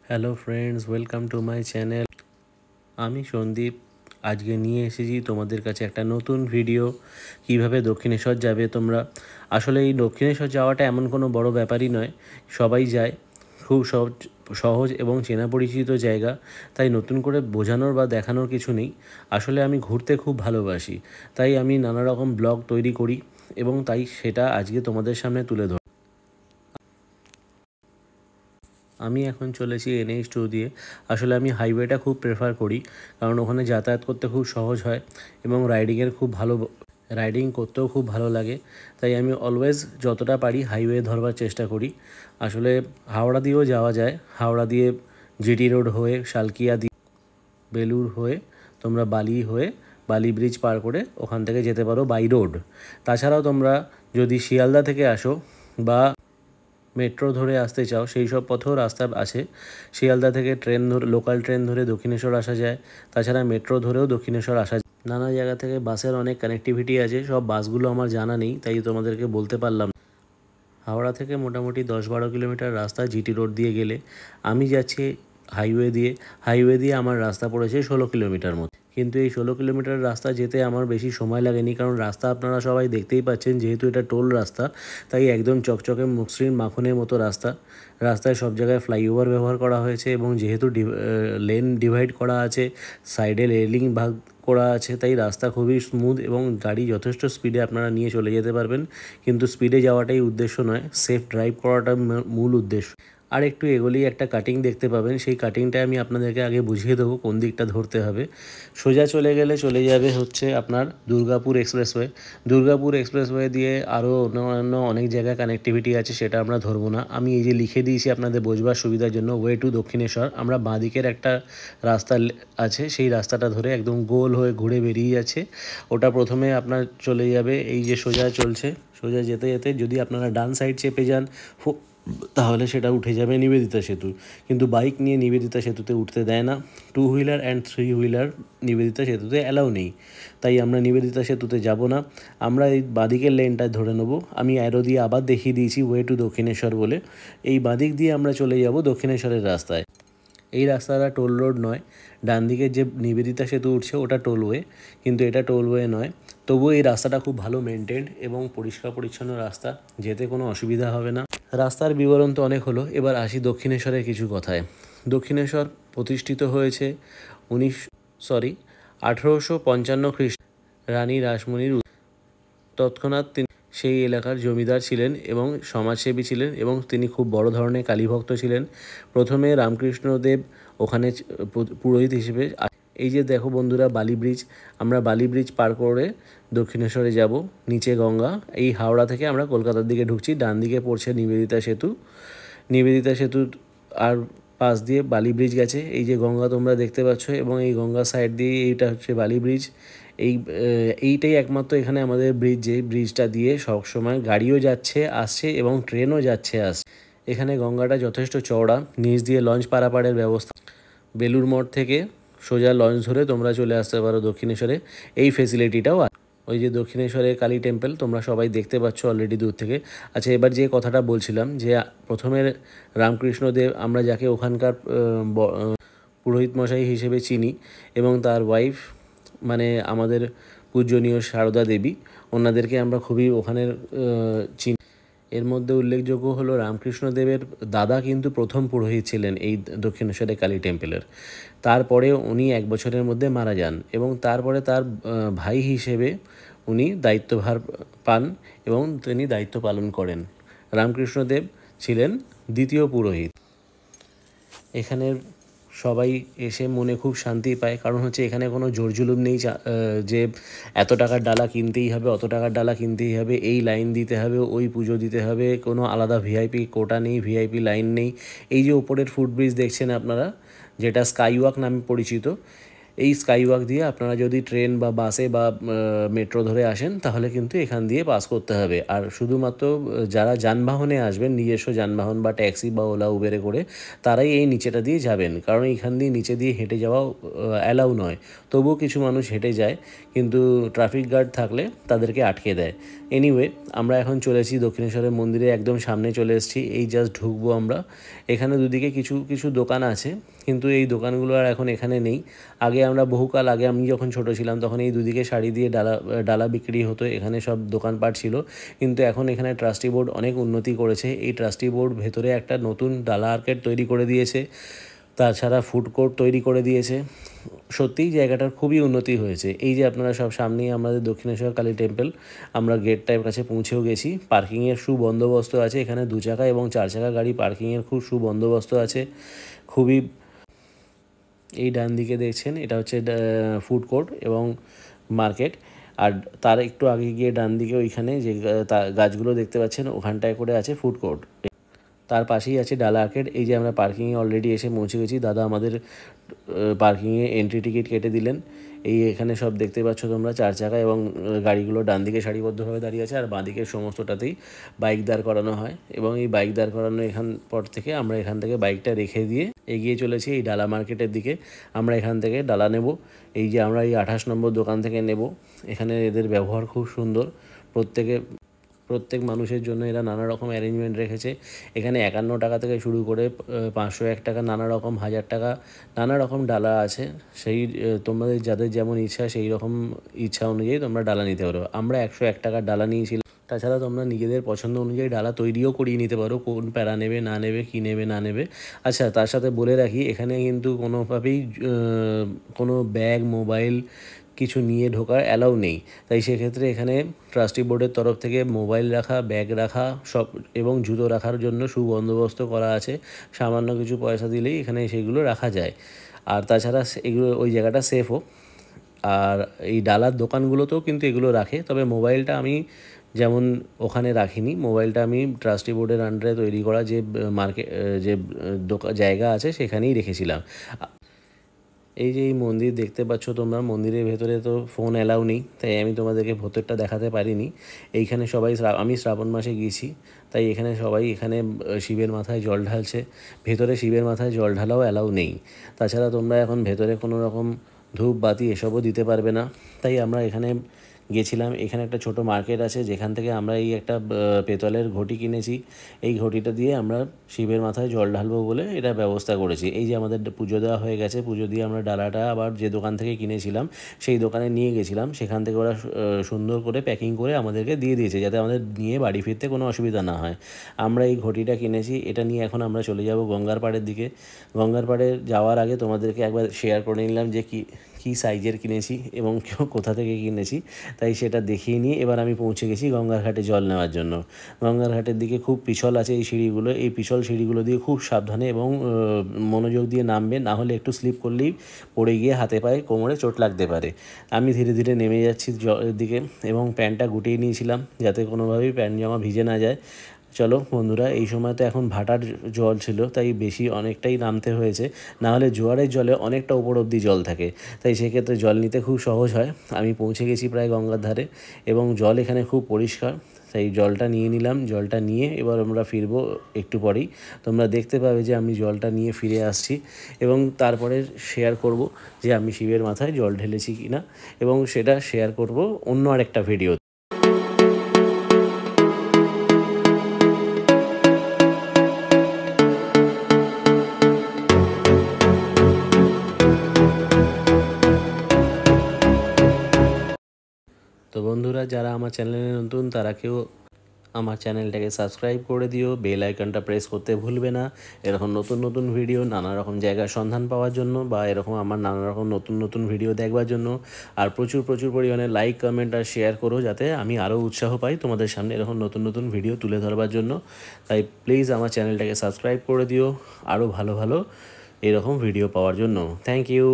Hello friends, welcome to my channel. আমি সন্দীপ। আজকে নিয়ে এসেছি তোমাদের কাছে একটা নতুন ভিডিও। কিভাবে দক্ষিণেশ্বর যাবে তোমরা। আসলে এই দক্ষিণেশ্বর যাওয়াটা এমন কোনো বড় ব্যাপারই নয়, সবাই যায়। খুব সহজ সহজ এবং চেনা পরিচিত জায়গা, তাই নতুন করে বোঝানোর বা দেখানোর কিছু নেই। আসলে আমি ঘুরতে খুব ভালোবাসি, তাই আমি নানা রকম ব্লগ তৈরি করি এবং তাই সেটা আজকে তোমাদের সামনে তুলে ধরি। আমি এখন চলেছি NH2 দিয়ে। আসলে আমি হাইওয়েটা খুব প্রেফার করি, কারণ ওখানে যাতায়াত করতে খুব সহজ হয় এবং রাইডিং করতেও খুব ভালো লাগে। তাই আমি অলওয়েজ যতটা পারি হাইওয়ে ধরবার চেষ্টা করি। আসলে হাওড়া দিয়েও যাওয়া যায়। হাওড়া দিয়ে GT রোড হয়ে, শালকিয়া দিয়ে, বেলুর হয়ে, তোমরা বালি ব্রিজ পার করে ওখান থেকে যেতে পারো বাই রোড। তাছাড়াও তোমরা যদি শিয়ালদা থেকে আসো বা মেট্রো ধরে আসতে চাও, সেই সব পথেও রাস্তা আছে। শিয়ালদা থেকে লোকাল ট্রেন ধরে দক্ষিণেশ্বর আসা যায়। তাছাড়া মেট্রো ধরেও দক্ষিণেশ্বর আসা যায়। নানা জায়গা থেকে বাসের অনেক কানেক্টিভিটি আছে। সব বাসগুলো আমার জানা নেই, তাই তোমাদেরকে বলতে পারলাম না। হাওড়া থেকে মোটামুটি 10-12 কিলোমিটার রাস্তা GT রোড দিয়ে গেলে। আমি যাচ্ছি হাইওয়ে দিয়ে আমার রাস্তা পড়েছে 16 কিলোমিটার মতো। কিন্তু এই 16 কিলোমিটার রাস্তা যেতে আমার বেশি সময় লাগেনি, কারণ রাস্তা আপনারা সবাই দেখতেই পাচ্ছেন। যেহেতু এটা টোল রাস্তা, তাই একদম চকচকে মসৃণ মাখনের মতো রাস্তা। রাস্তায় সব জায়গায় ফ্লাইওভার ব্যবহার করা হয়েছে এবং যেহেতু লেন ডিভাইড করা আছে, সাইডে রেলিং ভাগ করা আছে, তাই রাস্তা খুবই স্মুথ এবং গাড়ি যথেষ্ট স্পিডে আপনারা নিয়ে চলে যেতে পারবেন। কিন্তু স্পিডে যাওয়াটাই উদ্দেশ্য নয়, সেফ ড্রাইভ করাটা মূল উদ্দেশ্য। আর একটু এগোলেই একটা কাটিং দেখতে পাবেন। সেই কাটিংটা আমি আপনাদেরকে আগে বুঝিয়ে দেবো কোন দিকটা ধরতে হবে। সোজা চলে গেলে চলে যাবে হচ্ছে আপনার দুর্গাপুর এক্সপ্রেসওয়ে দিয়ে আরও অন্যান্য অনেক জায়গায় কানেক্টিভিটি আছে, সেটা আমরা ধরবো না। আমি এই যে লিখে দিয়েছি আপনাদের বোঝবার সুবিধার জন্য, ওয়ে টু দক্ষিণেশ্বর। আমরা বাঁদিকের একটা রাস্তা আছে, সেই রাস্তাটা ধরে একদম গোল হয়ে ঘুরে বেরিয়ে যাচ্ছে। ওটা প্রথমে আপনার চলে যাবে, এই যে সোজা চলছে, সোজা যেতে যেতে যদি আপনারা ডান সাইড চেপে যান তাহলে সেটা উঠে যাবে নিবেদিতা সেতু। কিন্তু বাইক নিয়ে নিবেদিতা সেতুতে উঠতে দেয় না। 2 হুইলার অ্যান্ড 3 হুইলার নিবেদিতা সেতুতে অ্যালাউ নেই, তাই আমরা নিবেদিতা সেতুতে যাব না। আমরা এই বাঁদিকের লেনটা ধরে নেব। আমি অ্যারো দিয়ে আবার দেখিয়ে দিয়েছি ওয়ে টু দক্ষিণেশ্বর বলে। এই বাঁদিক দিয়ে আমরা চলে যাব দক্ষিণেশ্বরের রাস্তায়। এই রাস্তাটা টোল রোড নয়। ডান দিকে যে নিবেদিতা সেতু উঠছে ওটা টোলওয়ে, কিন্তু এটা টোলওয়ে নয়। তবুও এই রাস্তাটা খুব ভালো মেনটেন্ড এবং পরিষ্কার পরিচ্ছন্ন রাস্তা, যেতে কোনো অসুবিধা হবে না। রাস্তার বিবরণ তো অনেক হলো, এবার আসি দক্ষিণেশ্বরের কিছু কথায়। দক্ষিণেশ্বর প্রতিষ্ঠিত হয়েছে 1855 খ্রিস্ট রানী রাসমণির। তৎক্ষণাৎ তিনি সেই এলাকার জমিদার ছিলেন এবং সমাজসেবী ছিলেন এবং তিনি খুব বড় ধরনের কালীভক্ত ছিলেন। প্রথমে রামকৃষ্ণদেব ওখানে পুরোহিত হিসেবে। এই যে দেখো বন্ধুরা, বালি ব্রিজ। আমরা বালি ব্রিজ পার করে দক্ষিণেশ্বরে যাব। নিচে গঙ্গা। এই হাওড়া থেকে আমরা কলকাতার দিকে ঢুকছি। ডান দিকে পড়ছে নিবেদিতা সেতু আর পাশ দিয়ে বালি ব্রিজ গেছে। এই যে গঙ্গা তোমরা দেখতে পাচ্ছ এবং এই গঙ্গা সাইড দিয়ে এইটা হচ্ছে বালি ব্রিজ। এইটাই একমাত্র এখানে আমাদের ব্রিজ, যে ব্রিজটা দিয়ে সবসময় গাড়িও যাচ্ছে আসছে এবং ট্রেনও যাচ্ছে আসছে। এখানে গঙ্গাটা যথেষ্ট চওড়া, নিচ দিয়ে লঞ্চ পারাপারের ব্যবস্থা। বেলুর মঠ থেকে সোজা লঞ্চ ধরে তোমরা চলে আসতে পারো দক্ষিণেশ্বরে। এই ফেসিলিটিটাও আছে। ওই যে দক্ষিণেশ্বরে কালী টেম্পল তোমরা সবাই দেখতে পাচ্ছ অলরেডি দূর থেকে। আচ্ছা, এবার যে কথাটা বলছিলাম, যে প্রথমে রামকৃষ্ণদেব, আমরা যাকে ওখানকার পুরোহিত মশাই হিসেবে চিনি, এবং তার ওয়াইফ মানে আমাদের পূজনীয় সারদা দেবী, ওনাদেরকে আমরা খুবই ওখানের চিনি। এর মধ্যে উল্লেখযোগ্য হলো রামকৃষ্ণদেবের দাদা কিন্তু প্রথম পুরোহিত ছিলেন এই দক্ষিণেশ্বরে কালী টেম্পলের। তারপরে উনি 1 বছরের মধ্যে মারা যান এবং তারপরে তার ভাই হিসেবে উনি দায়িত্বভার পান এবং তিনি দায়িত্ব পালন করেন। রামকৃষ্ণদেব ছিলেন দ্বিতীয় পুরোহিত। এখানের সবাই এসে মনে খুব শান্তি পায়, কারণ হচ্ছে এখানে কোনো জোরজুলুম নেই যে এত টাকার ডালা কিনতেই হবে, অত টাকার ডালা কিনতেই হবে, এই লাইন দিতে হবে, ওই পুজো দিতে হবে। কোনো আলাদা ভিআইপি কোটা নেই, ভিআইপি লাইন নেই। এই যে ওপরের ফুটব্রিজ দেখছেন আপনারা, যেটা স্কাইওয়াক নামে পরিচিত, এই স্কাইওয়াক দিয়ে আপনারা যদি ট্রেন বা বাসে বা মেট্রো ধরে আসেন তাহলে কিন্তু এখান দিয়ে পাস করতে হবে। আর শুধুমাত্র যারা যানবাহনে আসবেন, নিজস্ব যানবাহন বা ট্যাক্সি বা ওলা উবেরে করে, তারাই এই নিচেটা দিয়ে যাবেন, কারণ এইখান দিয়ে নিচে দিয়ে হেঁটে যাওয়া অ্যালাউ নয়। তবুও কিছু মানুষ হেঁটে যায়, কিন্তু ট্রাফিক গার্ড থাকলে তাদেরকে আটকে দেয়। এনিওয়ে, আমরা এখন চলেছি দক্ষিণেশ্বরের মন্দিরে একদম সামনে চলে এসেছি। এই জাস্ট ঢুকবো আমরা। এখানে দুদিকে কিছু কিছু দোকান আছে, কিন্তু এই দোকানগুলো আর এখন এখানে নেই। আগে আমরা বহুকাল আগে, আমি যখন ছোট ছিলাম তখন এই দুদিকে শাড়ি দিয়ে ডালা ডালা বিক্রি হতো, এখানে সব দোকানপাট ছিল। কিন্তু এখন এখানে ট্রাস্টি বোর্ড অনেক উন্নতি করেছে। এই ট্রাস্টি বোর্ড ভেতরে একটা নতুন ডালা আর্কেড তৈরি করে দিয়েছে, তাছাড়া ফুড কোর্ট তৈরি করে দিয়েছে। সত্যিই জায়গাটার খুবই উন্নতি হয়েছে। এই যে আপনারা সব সামনেই আমাদের দক্ষিণেশ্বর কালী টেম্পল, আমরা গেটটার কাছে পৌঁছেও গেছি। পার্কিংয়ের সুবন্দোবস্ত আছে এখানে, 2 চাকা এবং 4 চাকা গাড়ি পার্কিংয়ের খুব সুবন্দোবস্ত আছে। খুবই, এই ডান দিকে দেখছেন এটা হচ্ছে ফুড কোর্ট এবং মার্কেট। আর তার একটু আগে গিয়ে ডান দিকে ওইখানে যে গাছগুলো দেখতে পাচ্ছেন ওখানটায় করে আছে ফুড কোর্ট। তার পাশেই আছে ডালা আর্কেড। এই যে আমরা পার্কিংয়ে অলরেডি এসে পৌঁছে গেছি। দাদা আমাদের পার্কিংয়ে এন্ট্রি টিকিট কেটে দিলেন। এই এখানে সব দেখতে পাচ্ছ তোমরা 4 চাকা এবং গাড়িগুলো ডান দিকে সারিবদ্ধভাবে দাঁড়িয়ে আছে, আর বাঁ দিকের সমস্তটাতেই বাইক দাঁড় করানো হয়। এবং এই বাইক দাঁড় করানো এখান পর থেকে আমরা এখান থেকে বাইকটা রেখে দিয়ে এগিয়ে চলেছি এই ডালা মার্কেটের দিকে। আমরা এখান থেকে ডালা নেব। এই যে আমরা এই 28 নম্বর দোকান থেকে নেব। এখানে এদের ব্যবহার খুব সুন্দর। প্রত্যেক মানুষের জন্য এরা নানা রকম অ্যারেঞ্জমেন্ট রেখেছে। এখানে 51 টাকা থেকে শুরু করে 501 টাকা, নানা রকম 1000 টাকা, নানা রকম ডালা আছে। সেই তোমাদের যাদের যেমন ইচ্ছা সেই রকম ইচ্ছা অনুযায়ী তোমরা ডালা নিতে পারো। আমরা 101 টাকার ডালা নিয়েছিলাম। তাছাড়া তোমরা নিজেদের পছন্দ অনুযায়ী ডালা তৈরিও করিয়ে নিতে পারো, কোন প্যারা নেবে না নেবে, কী নেবে না নেবে। আচ্ছা, তার সাথে বলে রাখি এখানে কিন্তু কোনোভাবেই কোনো ব্যাগ, মোবাইল কিছু নিয়ে ঢোকার অ্যালাউ নেই। তাই সেক্ষেত্রে এখানে ট্রাস্টি বোর্ডের তরফ থেকে মোবাইল রাখা, ব্যাগ রাখা সব এবং জুতো রাখার জন্য সুবন্দোবস্ত করা আছে। সামান্য কিছু পয়সা দিলেই এখানে সেগুলো রাখা যায়। আর তাছাড়া এগুলো, ওই জায়গাটা সেফও। আর এই ডালার দোকানগুলোতেও কিন্তু এগুলো রাখে, তবে মোবাইলটা আমি যেমন ওখানে রাখিনি। মোবাইলটা আমি ট্রাস্টি বোর্ডের আন্ডারে তৈরি করা যে মার্কেট, যে জায়গা আছে সেখানেই রেখেছিলাম। এই যে এই মন্দির দেখতে পাচ্ছ তোমরা, মন্দিরের ভেতরে তো ফোন অ্যালাউ নেই, তাই আমি তোমাদেরকে ভেতরটা দেখাতে পারিনি। এইখানে সবাই, আমি শ্রাবণ মাসে গিয়েছি, তাই এখানে সবাই এখানে শিবের মাথায় জল ঢালছে। ভেতরে শিবের মাথায় জল ঢালাও অ্যালাউ নেই। তাছাড়া তোমরা এখন ভেতরে কোনো রকম ধূপ বাতি এসবও দিতে পারবে না। তাই আমরা এখানে গেছিলাম। এখানে একটা ছোট মার্কেট আছে, যেখান থেকে আমরা এই একটা পেতলের ঘটি কিনেছি। এই ঘটিটা দিয়ে আমরা শিবের মাথায় জল ঢালবো বলে এটা ব্যবস্থা করেছি। এই যে আমাদের পুজো দেওয়া হয়ে গেছে, পুজো দিয়ে আমরা ডালাটা আবার যে দোকান থেকে কিনেছিলাম সেই দোকানে নিয়ে গেছিলাম। সেখান থেকে ওরা সুন্দর করে প্যাকিং করে আমাদেরকে দিয়ে দিয়েছে, যাতে আমাদের নিয়ে বাড়ি ফিরতে কোনো অসুবিধা না হয়। আমরা এই ঘটিটা কিনেছি, এটা নিয়ে এখন আমরা চলে যাব গঙ্গার পাড়ের দিকে। গঙ্গার পাড়ে যাওয়ার আগে তোমাদেরকে একবার শেয়ার করে নিলাম যে কী সাইজের কিনেছি এবং কোথা থেকে কিনেছি, তাই সেটা দেখিয়ে নিয়ে এবার আমি পৌঁছে গেছি গঙ্গার ঘাটে জল নেওয়ার জন্য। গঙ্গার ঘাটের দিকে খুব পিছল আছে এই সিঁড়িগুলো। এই পিছল সিঁড়িগুলো দিয়ে খুব সাবধানে এবং মনোযোগ দিয়ে নামবে, না হলে একটু স্লিপ করলেই পড়ে গিয়ে হাতে পায়ে কোমরে চোট লাগতে পারে। আমি ধীরে ধীরে নেমে যাচ্ছি জলের দিকে এবং প্যান্টটা গুটিয়ে নিয়েছিলাম যাতে কোনোভাবেই প্যান্ট জামা ভিজে না যায়। চলো বন্ধুরা, এই সময় তো এখন ভাটার জল ছিল, তাই বেশি অনেকটাই নামতে হয়েছে, নাহলে জোয়ারের জলে অনেকটা উপর অবধি জল থাকে, তাই সেক্ষেত্রে জল নিতে খুব সহজ হয়। আমি পৌঁছে গেছি প্রায় গঙ্গার ধারে এবং জল এখানে খুব পরিষ্কার, তাই জলটা নিয়ে নিলাম। জলটা নিয়ে এবার আমরা ফিরবো একটু পরেই। তোমরা দেখতে পাবে যে আমি জলটা নিয়ে ফিরে আসছি এবং তারপরে শেয়ার করব যে আমি শিবের মাথায় জল ঢেলেছি কিনা, এবং সেটা শেয়ার করব অন্য আরেকটা ভিডিও। তো বন্ধুরা, যারা আমার চ্যানেলে নতুন তারা কেউ আমার চ্যানেলটাকে সাবস্ক্রাইব করে দিও, বেল আইকনটা প্রেস করতে ভুলবে না। এরকম নতুন নতুন ভিডিও, নানা রকম জায়গার সন্ধান পাওয়ার জন্য, বা এরকম আমার নানা রকম নতুন নতুন ভিডিও দেখবার জন্য। আর প্রচুর প্রচুর পরিমাণে লাইক, কমেন্ট আর শেয়ার করো, যাতে আমি আরও উৎসাহ পাই তোমাদের সামনে এরকম নতুন নতুন ভিডিও তুলে ধরবার জন্য। তাই প্লিজ আমার চ্যানেলটাকে সাবস্ক্রাইব করে দিও আরও ভালো ভালো এরকম ভিডিও পাওয়ার জন্য। Thank you.